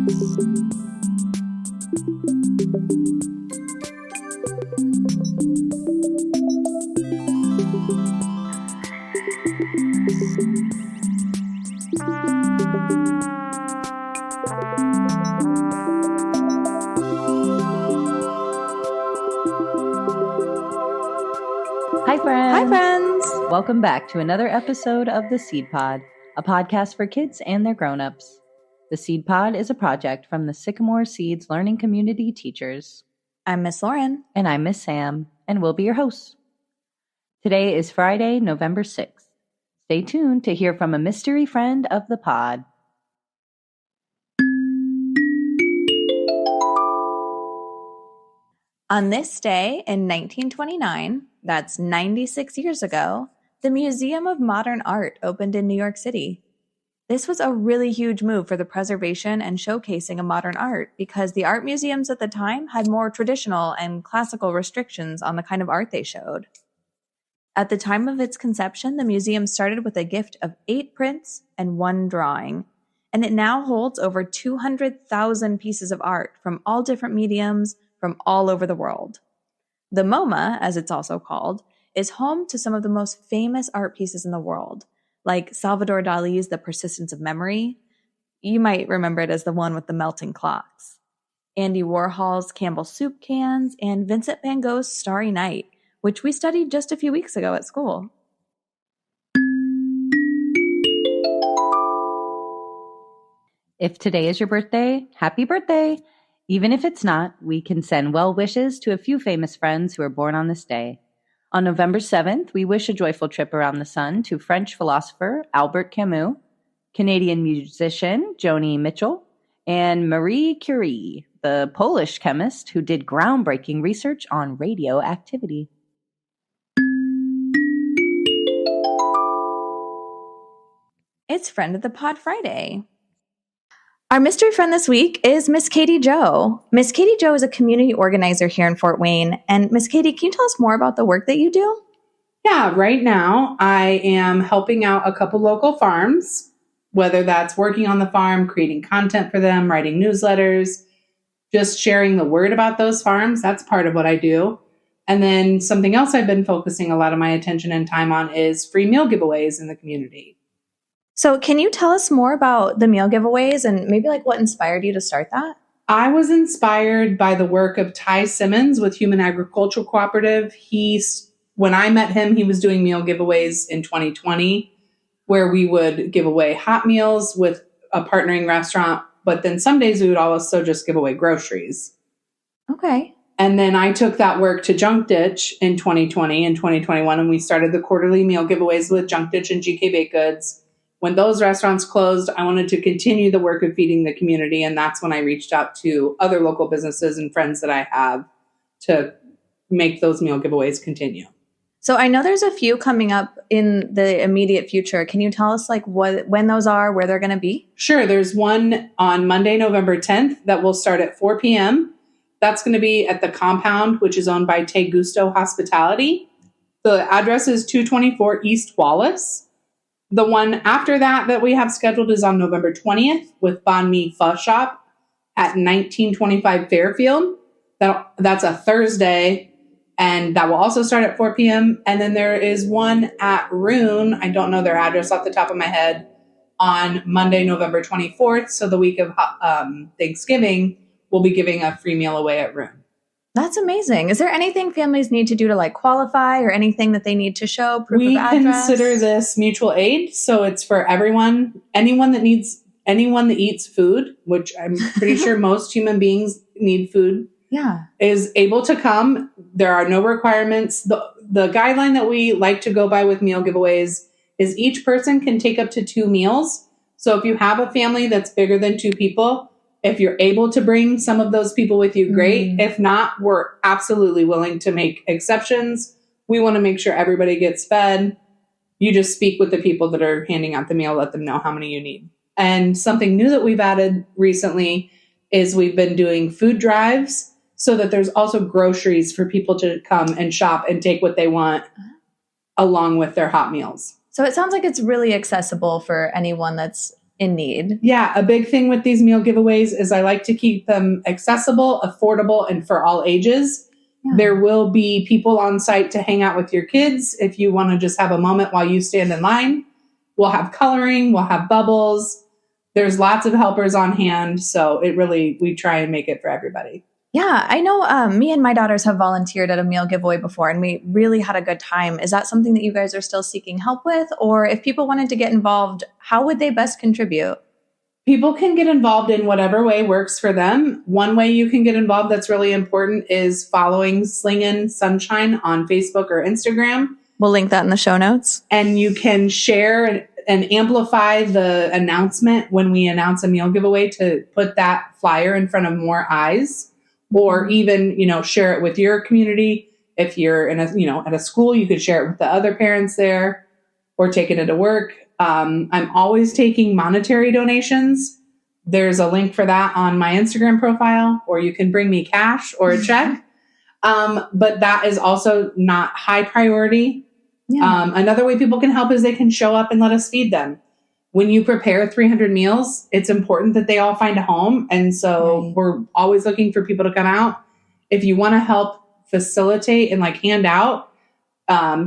Hi, friends. Hi, friends. Welcome back to another episode of The Seed Pod, a podcast for kids and their grown-ups. The Seed Pod is a project from the Sycamore Seeds Learning Community teachers. I'm Miss Lauren. And I'm Miss Sam, and we'll be your hosts. Today is Friday, November 6th. Stay tuned to hear from a mystery friend of the pod. On this day in 1929, that's 96 years ago, the Museum of Modern Art opened in New York City. This was a really huge move for the preservation and showcasing of modern art because the art museums at the time had more traditional and classical restrictions on the kind of art they showed. At the time of its conception, the museum started with a gift of 8 prints and 1 drawing, and it now holds over 200,000 pieces of art from all different mediums from all over the world. The MoMA, as it's also called, is home to some of the most famous art pieces in the world, like Salvador Dali's The Persistence of Memory. You might remember it as the one with the melting clocks. Andy Warhol's Campbell Soup cans, and Vincent van Gogh's Starry Night, which we studied just a few weeks ago at school. If today is your birthday, happy birthday! Even if it's not, we can send well wishes to a few famous friends who are born on this day. On November 7th, we wish a joyful trip around the sun to French philosopher Albert Camus, Canadian musician Joni Mitchell, and Marie Curie, the Polish chemist who did groundbreaking research on radioactivity. It's Friend of the Pod Friday. Our mystery friend this week is Miss Katie Jo. Miss Katie Jo is a community organizer here in Fort Wayne. And Miss Katie, can you tell us more about the work that you do? Yeah, right now I am helping out a couple local farms, whether that's working on the farm, creating content for them, writing newsletters, just sharing the word about those farms. That's part of what I do. And then something else I've been focusing a lot of my attention and time on is free meal giveaways in the community. So can you tell us more about the meal giveaways and maybe like what inspired you to start that? I was inspired by the work of Ty Simmons with Human Agricultural Cooperative. When I met him, he was doing meal giveaways in 2020, where we would give away hot meals with a partnering restaurant, but then some days we would also just give away groceries. Okay. And then I took that work to Junk Ditch in 2020 and 2021, and we started the quarterly meal giveaways with Junk Ditch and GK Baked Goods. When those restaurants closed, I wanted to continue the work of feeding the community, and that's when I reached out to other local businesses and friends that I have to make those meal giveaways continue. So I know there's a few coming up in the immediate future. Can you tell us like when those are, where they're going to be? Sure. There's one on Monday, November 10th that will start at 4 p.m. That's going to be at the compound, which is owned by Te Gusto Hospitality. The address is 224 East Wallace. The one after that we have scheduled is on November 20th with Banh Mi Pho Shop at 1925 Fairfield. That's a Thursday, and that will also start at 4 p.m. And then there is one at Rune. I don't know their address off the top of my head, on Monday, November 24th. So the week of Thanksgiving, we'll be giving a free meal away at Rune. That's amazing. Is there anything families need to do to like qualify or anything that they need to show? Proof of address? We consider this mutual aid. So it's for everyone, anyone that eats food, which I'm pretty sure most human beings need food. Yeah. Is able to come. There are no requirements. The guideline that we like to go by with meal giveaways is each person can take up to 2 meals. So if you have a family that's bigger than 2 people, if you're able to bring some of those people with you, great. If not, we're absolutely willing to make exceptions. We want to make sure everybody gets fed. You just speak with the people that are handing out the meal, let them know how many you need. And something new that we've added recently is we've been doing food drives so that there's also groceries for people to come and shop and take what they want along with their hot meals. So it sounds like it's really accessible for anyone that's in need. Yeah, a big thing with these meal giveaways is I like to keep them accessible, affordable, and for all ages. Yeah. There will be people on site to hang out with your kids if you want to just have a moment while you stand in line. We'll have coloring, we'll have bubbles. There's lots of helpers on hand, so we try and make it for everybody. Yeah, I know me and my daughters have volunteered at a meal giveaway before, and we really had a good time. Is that something that you guys are still seeking help with? Or if people wanted to get involved, how would they best contribute? People can get involved in whatever way works for them. One way you can get involved that's really important is following Slingin' Sunshine on Facebook or Instagram. We'll link that in the show notes. And you can share and amplify the announcement when we announce a meal giveaway to put that flyer in front of more eyes. Or even, share it with your community. If you're in at a school, you could share it with the other parents there or taking it to work. I'm always taking monetary donations. There's a link for that on my Instagram profile, or you can bring me cash or a check. But that is also not high priority. Yeah. Another way people can help is they can show up and let us feed them. When you prepare 300 meals, it's important that they all find a home. And so we're always looking for people to come out. If you want to help facilitate and hand out,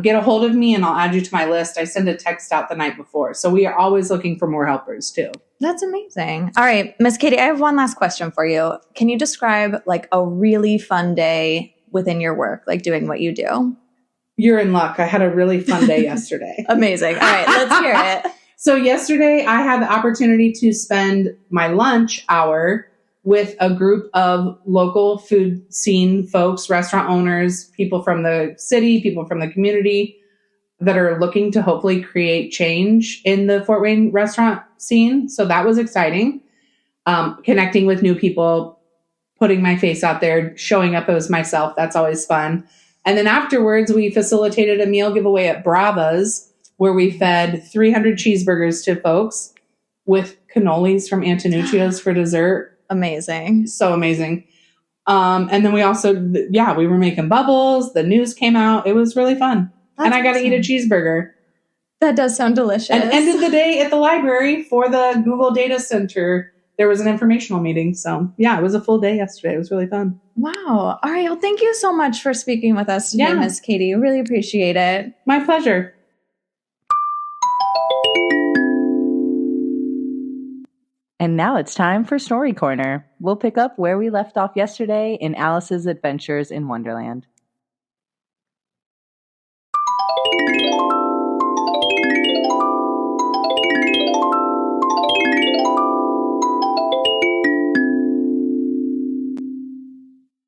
get a hold of me and I'll add you to my list. I send a text out the night before. So we are always looking for more helpers too. That's amazing. All right, Miss Katie, I have one last question for you. Can you describe a really fun day within your work, doing what you do? You're in luck. I had a really fun day yesterday. Amazing. All right, let's hear it. So yesterday I had the opportunity to spend my lunch hour with a group of local food scene folks, restaurant owners, people from the city, people from the community that are looking to hopefully create change in the Fort Wayne restaurant scene. So that was exciting. Connecting with new people, putting my face out there, showing up as myself. That's always fun. And then afterwards, we facilitated a meal giveaway at Brava's, where we fed 300 cheeseburgers to folks with cannolis from Antonuccio's for dessert. Amazing. So amazing. And then we also, we were making bubbles. The news came out. It was really fun. And I got to eat a cheeseburger. That does sound delicious. And ended the day at the library for the Google Data Center. There was an informational meeting. So it was a full day yesterday. It was really fun. Wow. All right. Well, thank you so much for speaking with us today, Miss Katie. Really appreciate it. My pleasure. And now it's time for Story Corner. We'll pick up where we left off yesterday in Alice's adventures in Wonderland.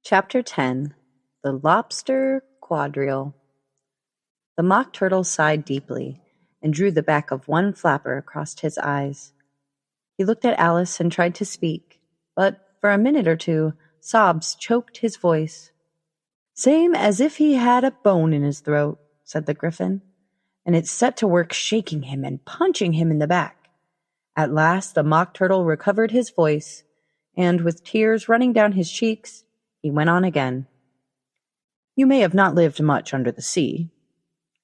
Chapter 10. The Lobster Quadrille. The Mock Turtle sighed deeply and drew the back of one flapper across his eyes. He looked at Alice and tried to speak, but for a minute or two, sobs choked his voice. "Same as if he had a bone in his throat," said the Gryphon, and it set to work shaking him and punching him in the back. At last the Mock Turtle recovered his voice, and with tears running down his cheeks, he went on again. "You may have not lived much under the sea."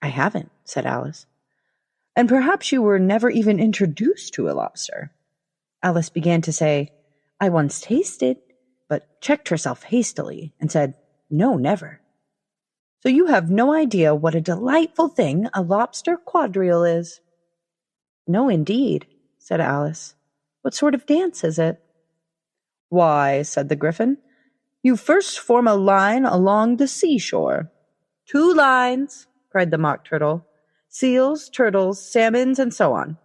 "I haven't," said Alice. "And perhaps you were never even introduced to a lobster." Alice began to say, "I once tasted," but checked herself hastily and said, "No, never." "So you have no idea what a delightful thing a lobster quadrille is?" "No, indeed," said Alice. "What sort of dance is it?" "Why," said the Gryphon, "you first form a line along the seashore." "2 lines," cried the Mock Turtle. "Seals, turtles, salmons, and so on.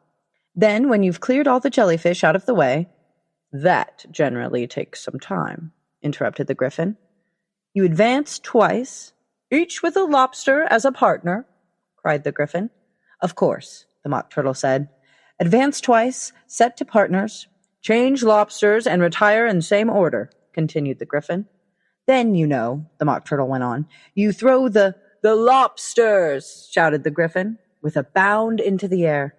Then, when you've cleared all the jellyfish out of the way—" "That generally takes some time," interrupted the Gryphon. "You advance twice, each with a lobster as a partner," cried the Gryphon. "Of course," the Mock Turtle said. "Advance twice, set to partners, change lobsters, and retire in same order," continued the Gryphon. "Then, the Mock Turtle went on, "you throw the lobsters," shouted the Gryphon, with a bound into the air.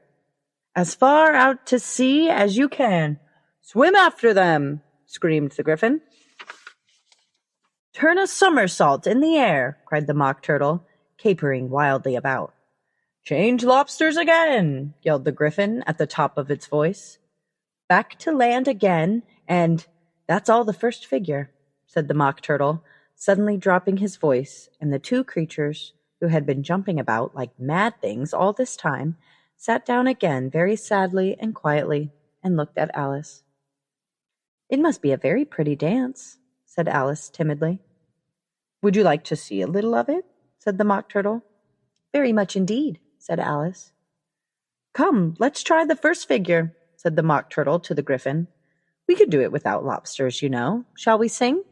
"As far out to sea as you can. Swim after them," screamed the Gryphon. "Turn a somersault in the air," cried the Mock Turtle, capering wildly about. "Change lobsters again," yelled the Gryphon at the top of its voice. Back to land again, and that's all the first figure, said the Mock Turtle, suddenly dropping his voice, and the two creatures, who had been jumping about like mad things all this time, sat down again very sadly and quietly, and looked at Alice. It must be a very pretty dance, said Alice timidly. Would you like to see a little of it? Said the Mock Turtle. Very much indeed, said Alice. Come, let's try the first figure, said the Mock Turtle to the Gryphon. We could do it without lobsters, you know. Shall we sing?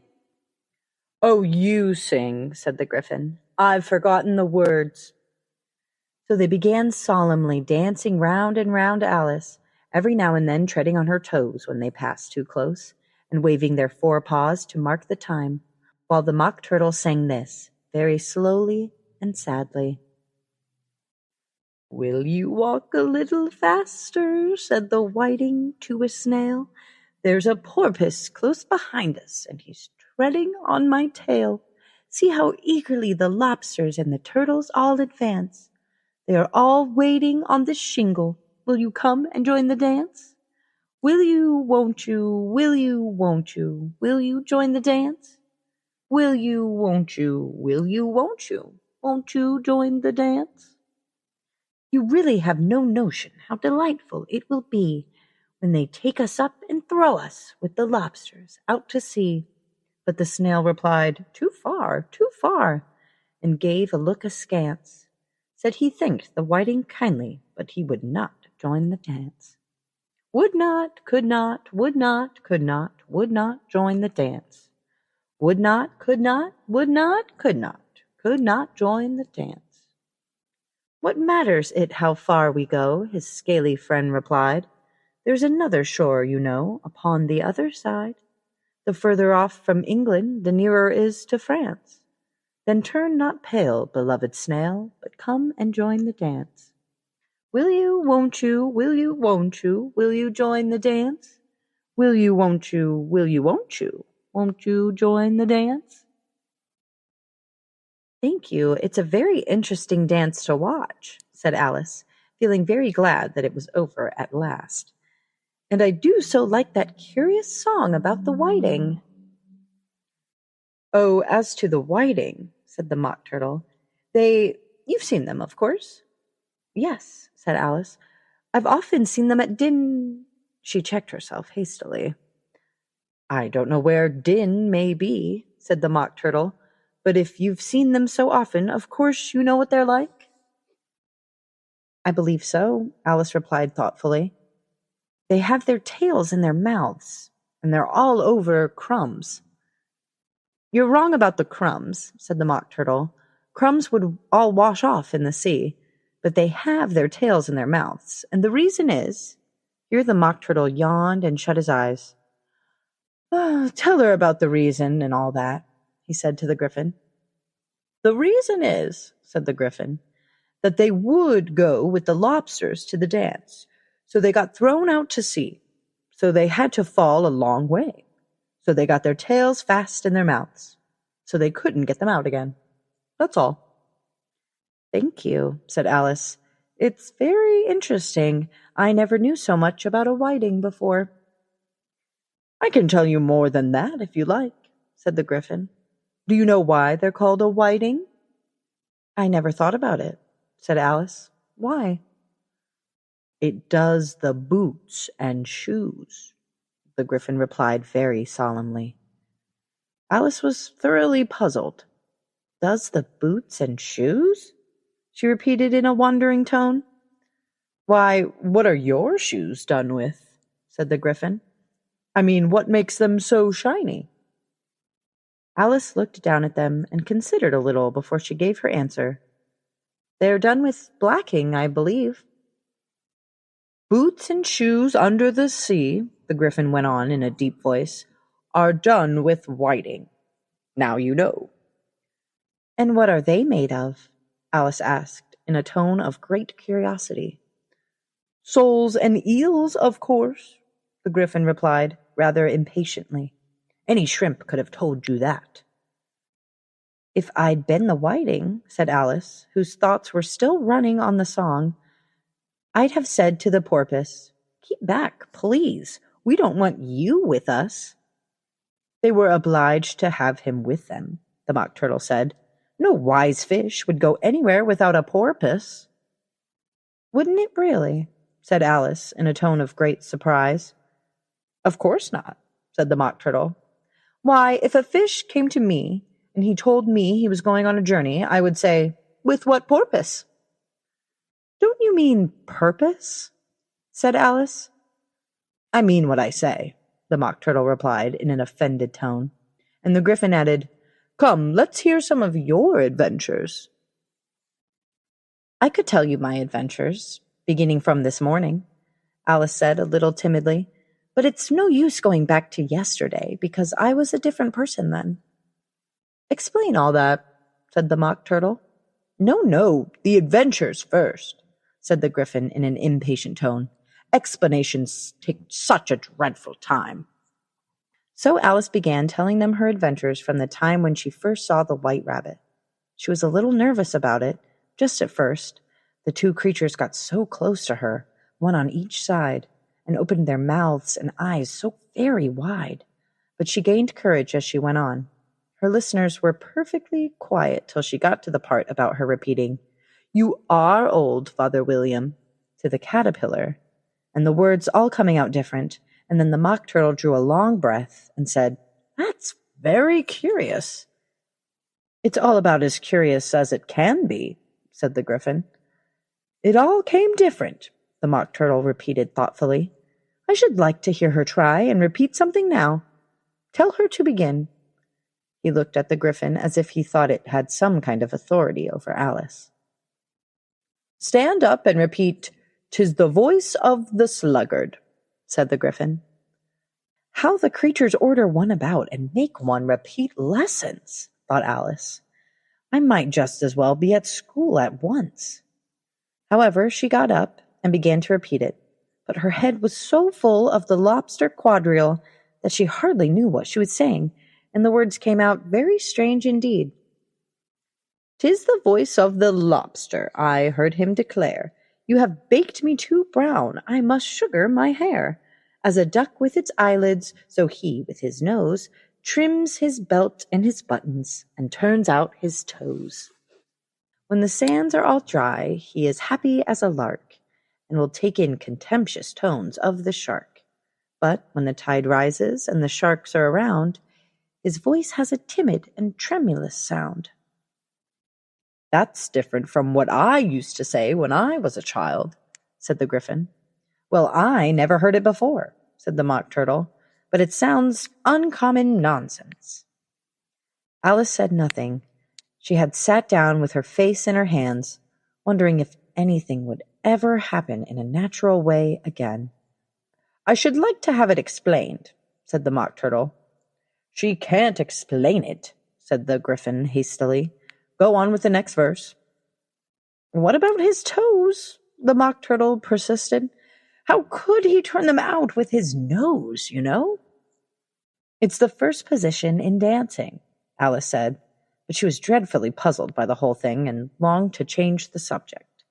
Oh, you sing, said the Gryphon. I've forgotten the words. So they began solemnly dancing round and round Alice, every now and then treading on her toes when they passed too close, and waving their forepaws to mark the time, while the Mock Turtle sang this, very slowly and sadly. Will you walk a little faster, said the whiting to a snail. There's a porpoise close behind us, and he's treading on my tail. See how eagerly the lobsters and the turtles all advance. They are all waiting on the shingle. Will you come and join the dance? Will you, won't you, will you, won't you, will you join the dance? Will you, won't you, will you, won't you join the dance? You really have no notion how delightful it will be when they take us up and throw us with the lobsters out to sea. But the snail replied, too far, and gave a look askance. Said he thanked the whiting kindly, but he would not join the dance. Would not, could not, would not, could not, would not join the dance. Would not, could not, would not, could not join the dance. What matters it how far we go, his scaly friend replied. There's another shore, you know, upon the other side. The further off from England, the nearer is to France. Then turn not pale, beloved snail, but come and join the dance. Will you, won't you, will you, won't you join the dance? Will you, won't you, won't you join the dance? Thank you. It's a very interesting dance to watch, said Alice, feeling very glad that it was over at last. And I do so like that curious song about the whiting. Oh, as to the whiting, said the Mock Turtle, you've seen them, of course? Yes, said Alice. I've often seen them at She checked herself hastily. I don't know where Din may be, said the Mock Turtle, but if you've seen them so often, of course you know what they're like? I believe so, Alice replied thoughtfully. They have their tails in their mouths, and they're all over crumbs. You're wrong about the crumbs, said the Mock Turtle. Crumbs would all wash off in the sea, but they have their tails in their mouths, and the reason is— Here the Mock Turtle yawned and shut his eyes. Oh, tell her about the reason and all that, he said to the Gryphon. The reason is, said the Gryphon, that they would go with the lobsters to the dance, so they got thrown out to sea, so they had to fall a long way, so they got their tails fast in their mouths, so they couldn't get them out again. That's all. Thank you, said Alice. It's very interesting. I never knew so much about a whiting before. I can tell you more than that, if you like, said the Gryphon. Do you know why they're called a whiting? I never thought about it, said Alice. Why? It does the boots and shoes, the Gryphon replied very solemnly. Alice was thoroughly puzzled. Does the boots and shoes? She repeated in a wondering tone. Why, what are your shoes done with? Said the Gryphon. I mean, what makes them so shiny? Alice looked down at them and considered a little before she gave her answer. They're done with blacking, I believe. Boots and shoes under the sea, the Gryphon went on in a deep voice, are done with whiting. Now you know. And what are they made of? Alice asked in a tone of great curiosity. Soles and eels, of course, the Gryphon replied, rather impatiently. Any shrimp could have told you that. If I'd been the whiting, said Alice, whose thoughts were still running on the song, I'd have said to the porpoise, Keep back, please, We don't want you with us." "They were obliged to have him with them," the Mock Turtle said. "No wise fish would go anywhere without a porpoise." "Wouldn't it really?" said Alice in a tone of great surprise. "Of course not," said the Mock Turtle. "Why, if a fish came to me and he told me he was going on a journey, I would say, 'With what porpoise?'" "Don't you mean purpose?" said Alice. "I mean what I say," the Mock Turtle replied in an offended tone. And the Gryphon added, "Come, let's hear some of your adventures." "I could tell you my adventures, beginning from this morning," Alice said a little timidly, "but it's no use going back to yesterday, because I was a different person then." "Explain all that," said the Mock Turtle. No, the adventures first," said the Gryphon in an impatient tone. "Explanations take such a dreadful time." So Alice began telling them her adventures from the time when she first saw the White Rabbit. She was a little nervous about it, just at first. The two creatures got so close to her, one on each side, and opened their mouths and eyes so very wide. But she gained courage as she went on. Her listeners were perfectly quiet till she got to the part about her repeating, "You are old, Father William," to the caterpillar, and the words all coming out different, and then the Mock Turtle drew a long breath and said, "That's very curious." "It's all about as curious as it can be," said the Gryphon. "It all came different," the Mock Turtle repeated thoughtfully. "I should like to hear her try and repeat something now. Tell her to begin." He looked at the Gryphon as if he thought it had some kind of authority over Alice. "Stand up and repeat, "'Tis the voice of the sluggard,'" said the Gryphon. "How the creatures order one about and make one repeat lessons," thought Alice. "I might just as well be at school at once." However, she got up and began to repeat it, but her head was so full of the lobster quadrille that she hardly knew what she was saying, and the words came out very strange indeed. "'Tis the voice of the lobster,' I heard him declare. 'You have baked me too brown, I must sugar my hair.' As a duck with its eyelids, so he with his nose trims his belt and his buttons, and turns out his toes. When the sands are all dry, he is happy as a lark, and will take in contemptuous tones of the shark. But when the tide rises and the sharks are around, his voice has a timid and tremulous sound." "That's different from what I used to say when I was a child," said the Gryphon. "Well, I never heard it before," said the Mock Turtle, "but it sounds uncommon nonsense." Alice said nothing. She had sat down with her face in her hands, wondering if anything would ever happen in a natural way again. "I should like to have it explained," said the Mock Turtle. "She can't explain it," said the Gryphon hastily. "Go on with the next verse." "What about his toes?" the Mock Turtle persisted. "How could he turn them out with his nose, you know?" "It's the first position in dancing," Alice said, but she was dreadfully puzzled by the whole thing and longed to change the subject.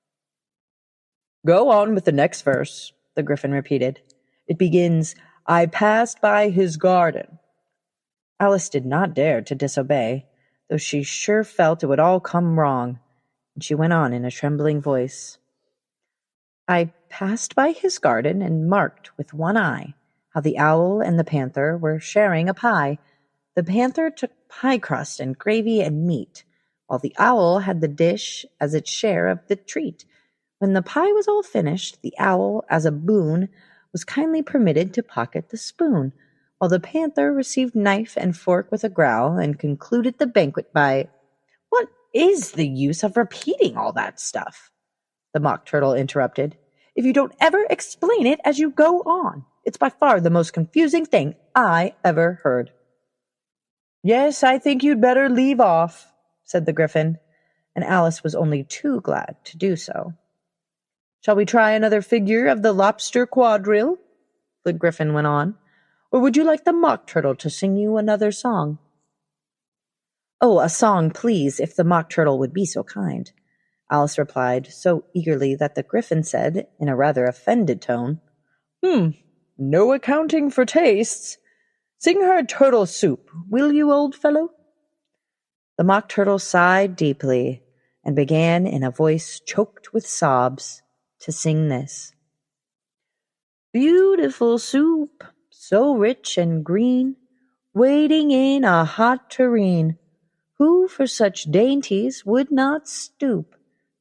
"Go on with the next verse," the Gryphon repeated. "It begins, 'I passed by his garden.'" Alice did not dare to disobey, though she sure felt it would all come wrong, and she went on in a trembling voice. "I passed by his garden and marked with one eye how the owl and the panther were sharing a pie. The panther took pie crust and gravy and meat, while the owl had the dish as its share of the treat. When the pie was all finished, the owl, as a boon, was kindly permitted to pocket the spoon, while the panther received knife and fork with a growl and concluded the banquet by—" "What is the use of repeating all that stuff?" the Mock Turtle interrupted. "If you don't ever explain it as you go on, it's by far the most confusing thing I ever heard." "Yes, I think you'd better leave off," said the Gryphon, and Alice was only too glad to do so. "Shall we try another figure of the lobster quadrille?" the Gryphon went on. "Or would you like the Mock Turtle to sing you another song?" "Oh, a song, please, if the Mock Turtle would be so kind," Alice replied, so eagerly that the Gryphon said, in a rather offended tone, No accounting for tastes. Sing her turtle soup, will you, old fellow? The Mock Turtle sighed deeply and began in a voice choked with sobs to sing this. Beautiful soup, so rich and green, waiting in a hot tureen. Who for such dainties would not stoop?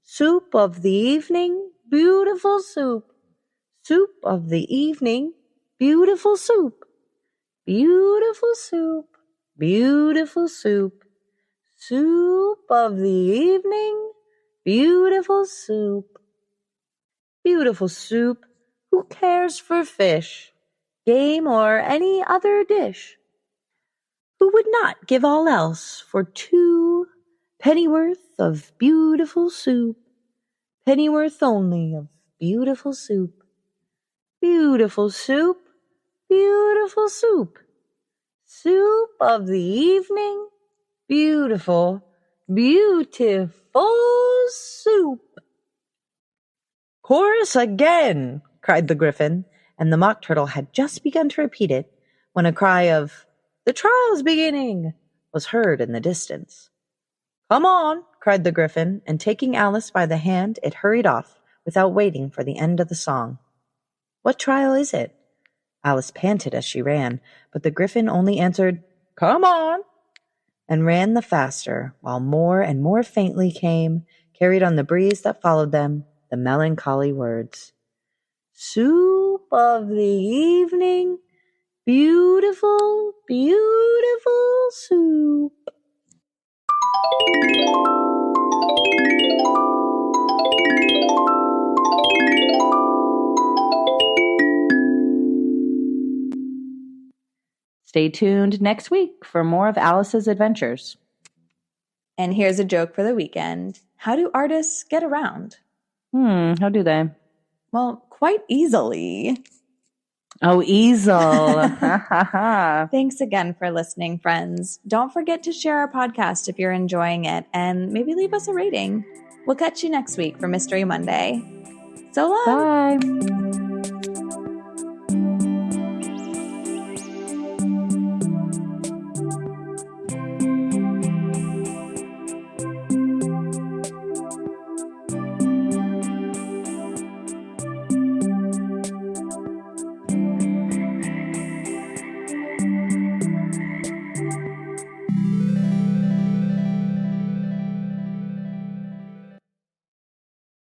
Soup of the evening, beautiful soup. Soup of the evening, beautiful soup. Beautiful soup, beautiful soup. Soup of the evening, beautiful soup. Beautiful soup, who cares for fish, game, or any other dish? Who would not give all else for 2 pennyworth of beautiful soup? Pennyworth only of beautiful soup. Beautiful soup, beautiful soup. Soup of the evening, beautiful, beautiful soup. Chorus again, cried the Gryphon, and the Mock Turtle had just begun to repeat it when a cry of, "The trial's beginning!" was heard in the distance. "Come on!" cried the Gryphon, and taking Alice by the hand, it hurried off without waiting for the end of the song. "What trial is it?" Alice panted as she ran, but the Gryphon only answered, "Come on!" and ran the faster, while more and more faintly came, carried on the breeze that followed them, the melancholy words. Soup of the evening, beautiful, beautiful soup. Stay tuned next week for more of Alice's adventures. And here's a joke for the weekend. How do artists get around? How do they? Well, quite easily. Oh, easel. Thanks again for listening, friends. Don't forget to share our podcast if you're enjoying it, and maybe leave us a rating. We'll catch you next week for Mystery Monday. So long. Bye.